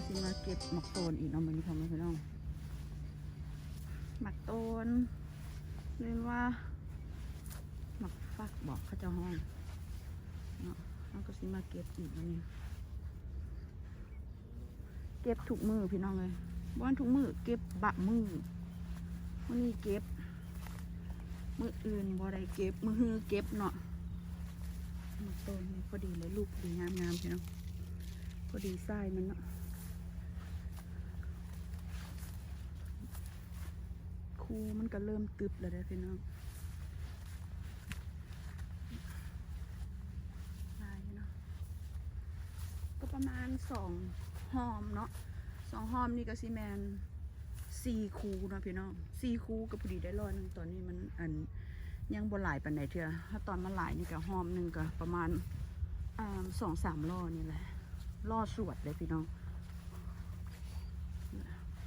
สิมาเก็บหมักโตนอีกเนาะมันนี่ทำไมพี่น้องหมักโตนเรียกว่าหมักฟักบอกเขาจะห้องเนาะเราก็สิมาเก็บอีกวันนี้เก็บถุกมือพี่น้องเลยบ้านถุกมือเก็บบะมือวันนี้เก็บมืออื่นบ่ได้เก็บมือฮือเก็บเนาะหมักโตนพอดีเลยลูกดีงามๆพี่น้องพอดีไส้มันเนาะคูมันก็เริ่มตึบแล้วได้พี่น้องลายเนาะก็ประมาณ2 หอมเนาะ2 หอมนี่ก็ซีแมน4 คูเนาะพี่น้อง4 คูก็พอดีได้100ตอนนี้มันยังบ่หลายปานใดเถอะถ้าตอนมันหลายนี่ก็หอมหนึ่งก็ประมาณ2-3 ล้อนี่แหละล่อสวดเลยพี่น้อง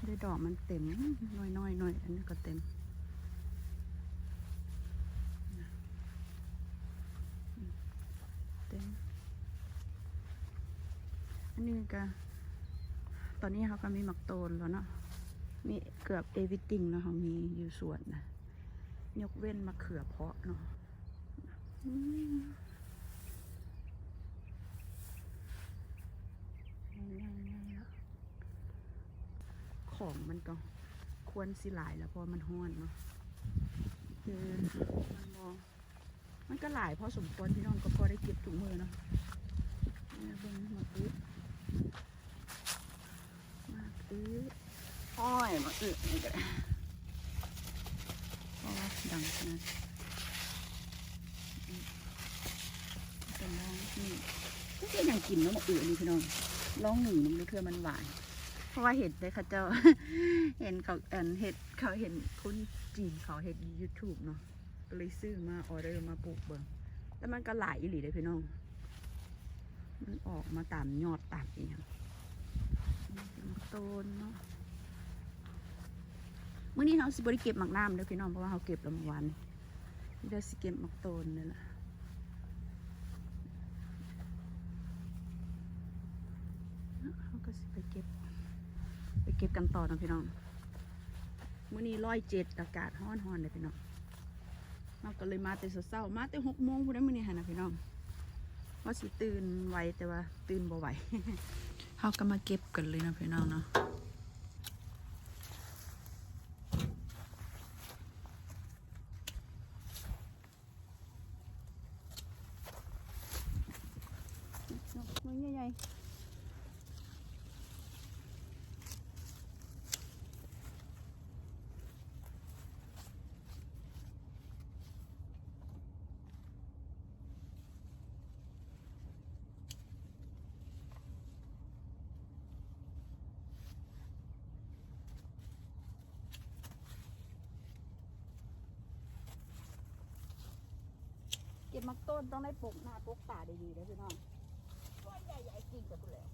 ได้ดอกมันเต็มน้อยอันนี้ก็เต็มอันนี้ก็ตอนนี้เขาก็มีหมักโตนแล้วเนาะมีเกือบเอวิติงแล้วเขามีอยู่ส่วนนะยกเว้นมะเขือเพาะเนาะของมันก็ควรสิหลายแล้วเพราะมันห้อนเนาะคือมันก็หลายพอสมควรพี่น้องก็พอได้เก็บถุงมือเนาะเนี่ยเบิ่งมาอื้ออ้อยมาอื้อนี่ก็ได้พอดังนะเป็นลองนี่ก็คือยังกินเนาะมาอื้อนี่พี่น้องลองหนึ่งมันรู้เธอมันหวานเพราะว่าเห็ดเลยค่ะเจ้า เห็นเขาเห็ดเขาเห็นคนจีนเขาเห็ด YouTube เนาะก็เลยซื้อมาออเดอร์มาปลูกเบิ่งแล้วมันก็หลายอีหลีเลยพี่น้องมันออกมาตามยอดตามอีกต้นเนาะเมื่อนี้เราสิบริเก็บหมักน้ำเด้อพี่น้องเพราะว่าเขาเก็บแล้วเมื่อวานนี่เราสิเก็บหมักต้นนี่แหละเขาก็สิไปเก็บกันต่อนะพี่น้องมื้อนี้107อากาศร้อนเลยพี่น้องเราก็เลยมาแต่เช้ามาแต่6 โมงพุ่นมื้อนี้หั่นนะพี่น้องว่าสิตื่นไวแต่ว่าตื่นบ่ไหว เขาก็มาเก็บกันเลยนะพี่น้องเนาะน้อยใหญ่เก็บมักต้นต้องได้ปกหน้าปกตาดีๆนะพี่น้องก้อนใหญ่ๆจริงกับกูแล้ว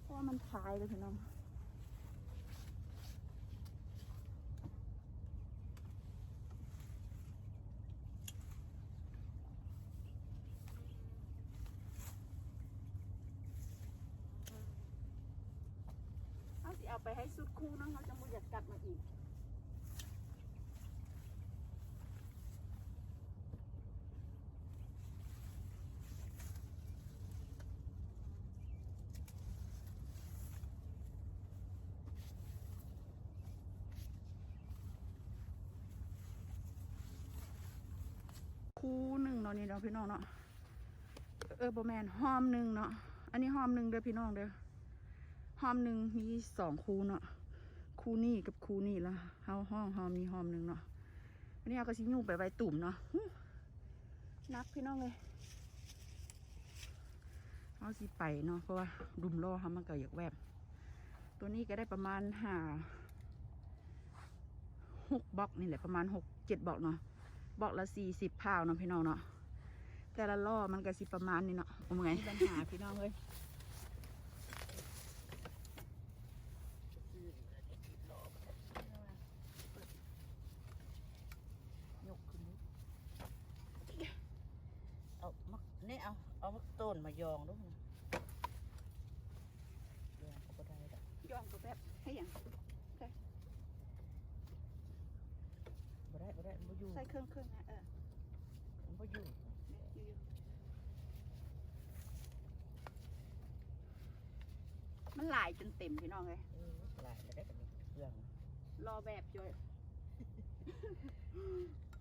เพราะว่ามันคายเลยพี่น้องเขาสิเอาไปให้สุดคู่น้องเขาจะมุ่งอยากกลับมาอีกคู่หนึ่งเนาะนี่เนาะพี่น้องเนาะประมาณหอมหนึ่งเนาะอันนี้หอมหนึ่งเด้อพี่น้องเด้อหอมหนึ่งมี2 คู่เนาะคู่นี่กับคู่นี่ละหอมมีหอมหนึ่งเนาะอันนี้เอากระชิยุ่งไปไว้ตุ่มเนาะนักพี่น้องเลยเอาสิไปเนาะเพราะว่าดุมล่อเขามันก็อยากแวบตัวนี้ก็ได้ประมาณ6 บล็อกนี่แหละประมาณ6-7 บล็อกเนาะบล็อกละ40 พาวเนาะพี่น้องเนาะแต่ละล่อมันก็สิประมาณนี้เนาะเป็นไงปัญหาพี่น้องเลยยกขึ้นเอาเนี่ยเอา เอาต้นมายองด้วยยองก็ได้ดอก ยองก็แบบให้อย่าง บ่ได้บ่อยู่ ใส่เครื่องนะมันบ่อยู่ มันหลายจนเต็มพี่น้องเลย หลายแล้วได้กับเครื่อง รอแบบจ่อย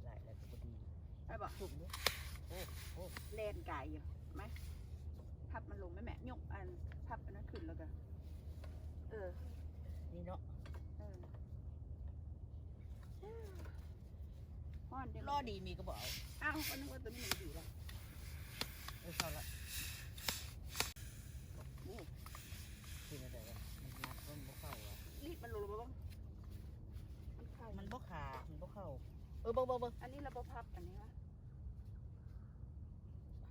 หลายแล้วก็บ่ดี ไปบอก ถูกเนาะโอ้ แลนไก่อยู่ไหมพับมันลงไหมแม่ยกอันพับอันนั้นขึ้นแล้วกันนี่เนาะฮ้อนเดี๋ยว รอดีมีก็บอกเอา อ้าวก็นึกว่าตัวนี้มันดีแล้ว เข้าละนี่กินอะไรวะมันนัดมันบ่เข้าอ่ะ รีดมันลงมาบ้างมันเข้า มันบ่ขามันบ่เข้าเบิ่ง อันนี้เราบ่พับอันนี้วะ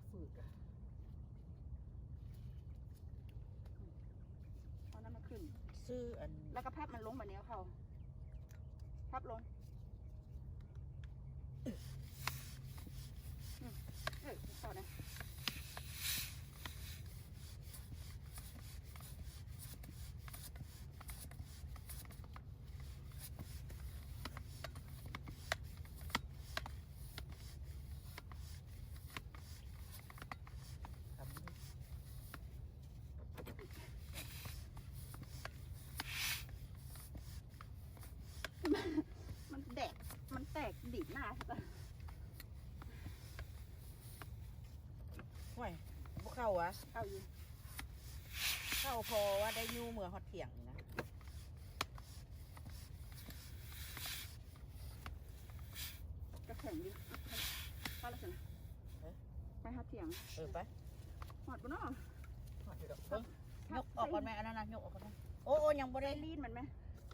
ฝืดอ่ะ เอานั้นมาขึ้น ซื้ออัน แล้วก็พับมันลงแบบนี้เขาพับลงต่อนะทำนี่ มันแตกดีดหน้าใช่ปะ ห่วยบ่เข้าอ่ะ เข้าอยู่ เข้าพอว่าได้ยู่เมื่อฮอดเที่ยงนี่นะ กระแข็งดิเข้าแล้วสินะไปหาเถียง ไป หอดปะเนาะ ฮอดอยู่ดอกเบิ่งยกออกก่อนไหมอันนั้นนะยกออกก่อนไหมโอ้ยังบ่ได้ ได้ลีนมันไหม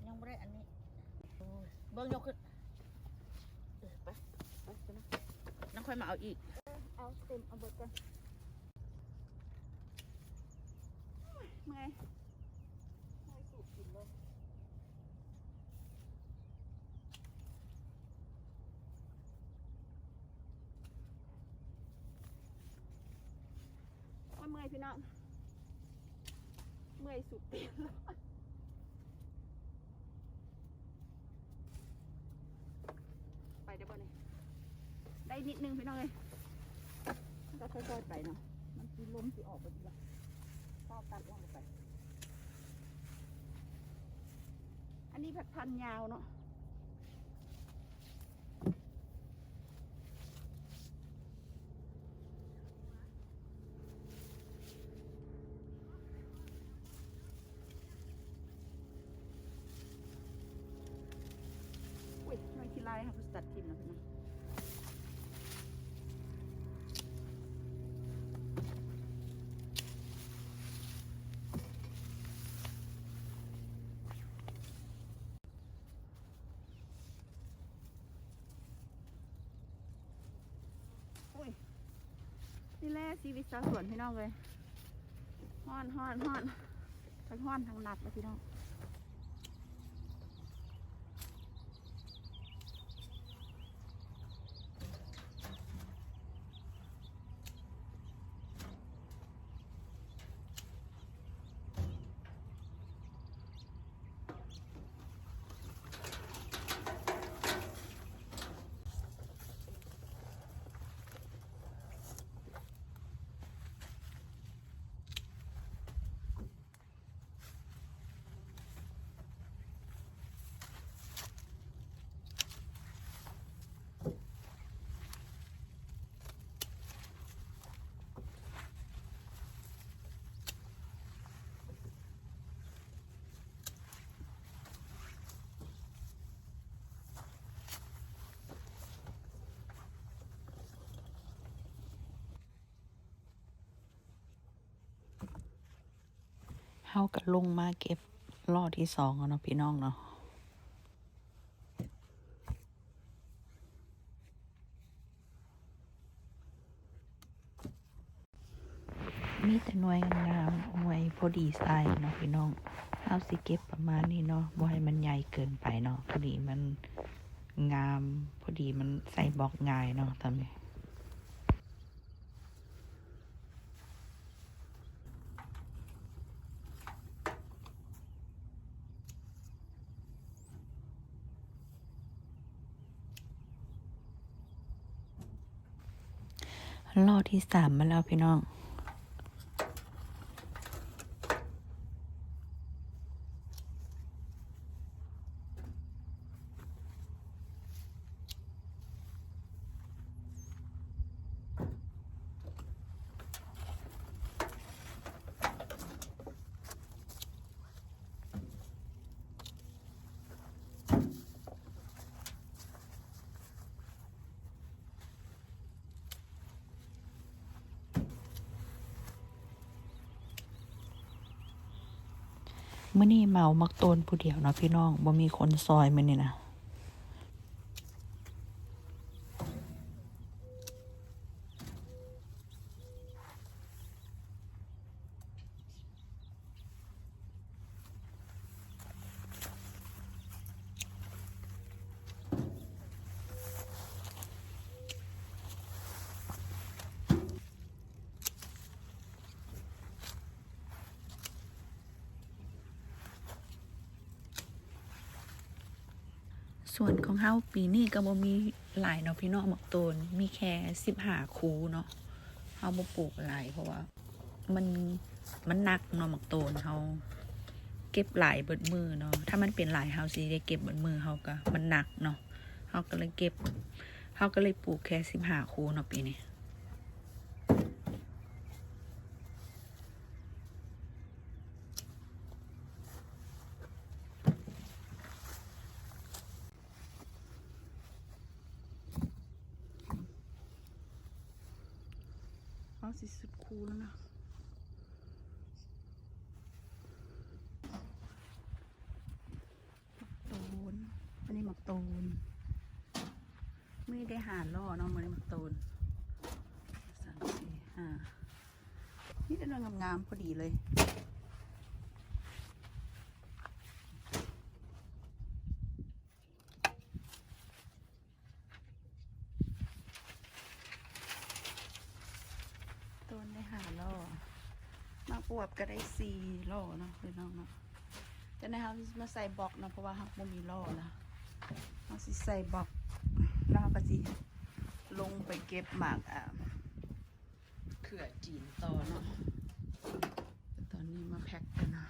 ยังบ่ได้อันนี้โอ้ยเบิ่งยกขึ้นไปนะน้ำค่อยมาเอาอีก เอาเต็มเอาเบิดก่อนเมื่อยสูบกินเลยว่าเมื่อยพี่น้องเมื่อยสุดเต็มไปเดี๋ยวบ่เนี่ยได้นิดนึงพี่น้องเลยก็ค่อยๆไปเนาะมันสีล้มสีออกไปดีละก็ตัดลงไปอันนี้ผักพันยาวเนาะอุ้ยไม่ขี้ลายค่ะพุทธตัดทิมนะพี่น้องนี่แหละชีวิตชาวสวนพี่น้องเลยฮ้อนทั้งฮ้อนทั้งหนักเลยพี่น้องเฮาก็ลงมาเก็บรอบที่2แล้วเนาะพี่น้องเนาะมีแต่หน่วยงามๆหน่วยพอดีไซน์เนาะพี่น้องเฮาสิเก็บประมาณนี้เนาะบ่ให้มันใหญ่เกินไปเนาะพอดีมันงามพอดีมันใส่บล็อกง่ายเนาะทำนี่ รอบที่3มาแล้วพี่น้องมื้อนี้เมามักโตนผู้เดียวเนาะพี่น้องบ่มีคนซอยมื้อนี้นะส่วนของเฮาปีนี้ก็บ่มีหลายเนาะพี่น้องมักโตนมีแค่15คูเนาะเฮาบ่ปลูกหลายเพราะว่ามันหนักเนาะมักโตนเฮาเก็บหลายเบิดมือเนาะถ้ามันเป็นหลายเฮาสิได้เก็บเบิดมือเฮาก็มันหนักเนาะเฮาก็เลยปลูกแค่15คูเนาะปีนี้เอาสิสุดคูแล้วนะมักโตนอันนี้มักโตนไม่ได้หาล่อเนาะมันมักโตน3 4 5นี่เป็นเรื่องงามๆพอดีเลยต้นได้หาล่อมาปวบก็ได้4ล่อเนาะคือน้องเนาะจะได้เขามาใส่บล็อกเนาะเพราะว่าหักบ่มีล่อนะเขาสิใส่บล็อกแล้วเขาก็สิลงไปเก็บหมากเขื่อจีนต่อเนาะตอนนี้มาแพ็คกันนะ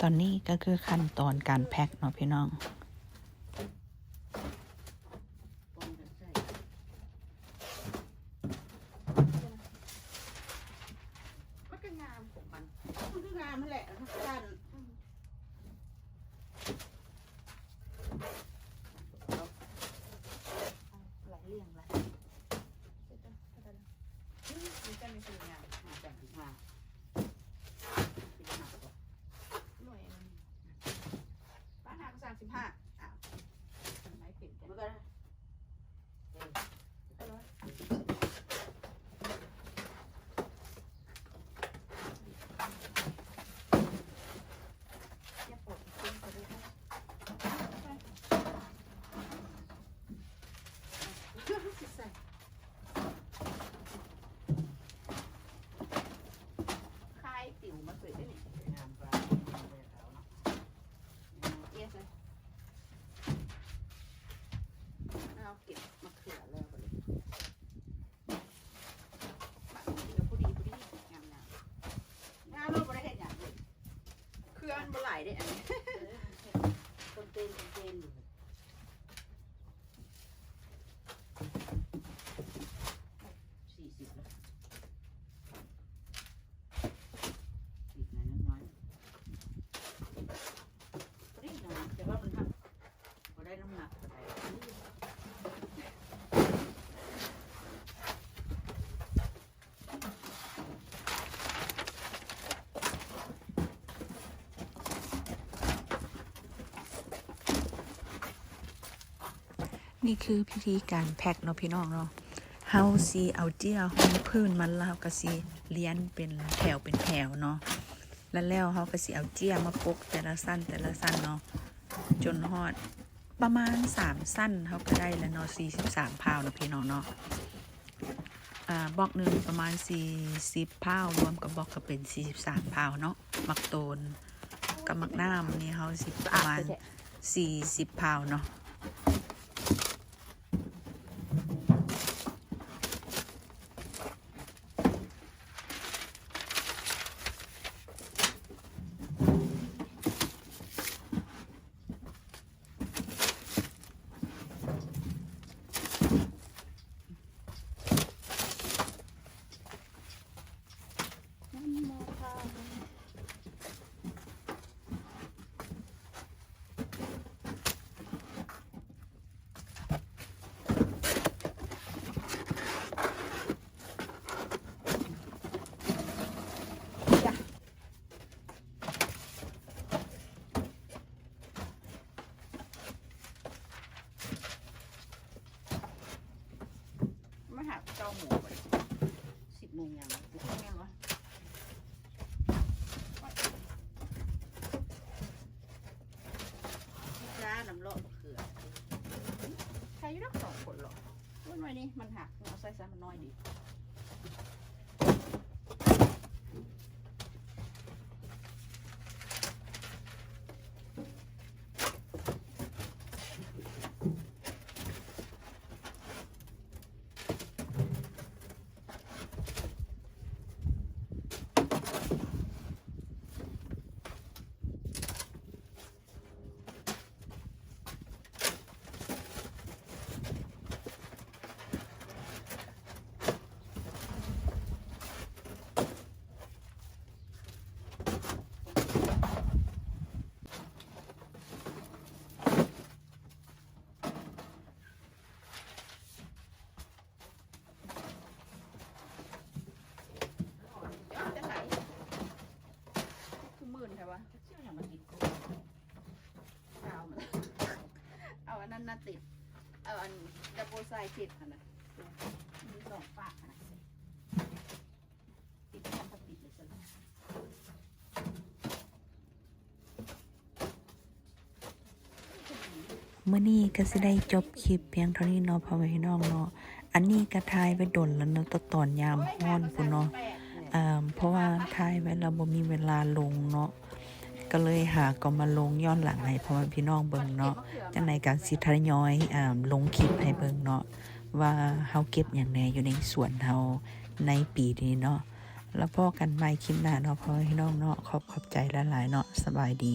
ตอนนี้ก็คือขั้นตอนการแพ็คเนาะพี่น้องมันก็งามของมันคืองามนั่นแหละทุกท่านหลายเรื่องหลายมีกันในสิ่งงานจากที่มาหน่วยบ้านหัก35อ้าวทำไมเป็นกันมันก็เอาเก็บมะเขือแล้วก็เลยปะเดี๋ยวพอดีงามรูปอะไรเห็นอย่างนี้เครื่องมันบ่ไหลได้อันนี้ต้นเต้นอยู่40แล้วอีกน้อยนี่นะแต่ว่ามันทำพอได้น้ำหนักนี่คือพิธีการแพ็คเนาะพี่น้องเนาะเฮาสิเอาเจี้ยห้องพื้นมันแล้วก็สิเลี้ยนเป็นแถวเนาะแล้วเฮาก็สิเอาเจี้ยมาปกแต่ละสั้นเนาะจนฮอดประมาณ3สั้นเฮาก็ได้แล้วเนาะ43พาวเนาะพี่น้องเนาะบล็อกหนึ่งประมาณ40พาวรวมกับบล็อกก็เป็น43พาวเนาะมักโตนกับมักน้ำนี่เฮาสิประมาณ40พาวเนาะ น่อยนี่มันหักเอาใส่ซะมันน้อยดิจะใส่คือมื่นใช่ปะเชื่ออย่างมันติดเอามันเอาอันนั้นน่ะติดเอาอันดับเบิลไซด์ติดอันนั้นมีสองปากนะติดทำติดเลยสิ มื้อนี้ก็สิได้จบคลิปเพียงเท่านี้เนาะพ่อแม่พี่น้องเนาะอันนี้ก็ถ่ายไว้ดนแล้วเนาะตอนยามร้อนพุ่นเนาะเพราะว่าถ่ายไว้แล้วบ่มีเวลาลงเนาะก็เลยหาก็มาลงย้อนหลังให้พ่อแม่พี่น้องเบิ่งเนาะจังได๋ก็สิทยอยลงคลิปให้เบิ่งเนาะว่าเฮาเก็บหยังแหน่อยู่ในสวนเฮาในปีนี้เนาะแล้วพอกันใหม่คลิปหน้าเนาะพ่อแม่พี่น้องเนาะขอบใจหลายๆเนาะสบายดี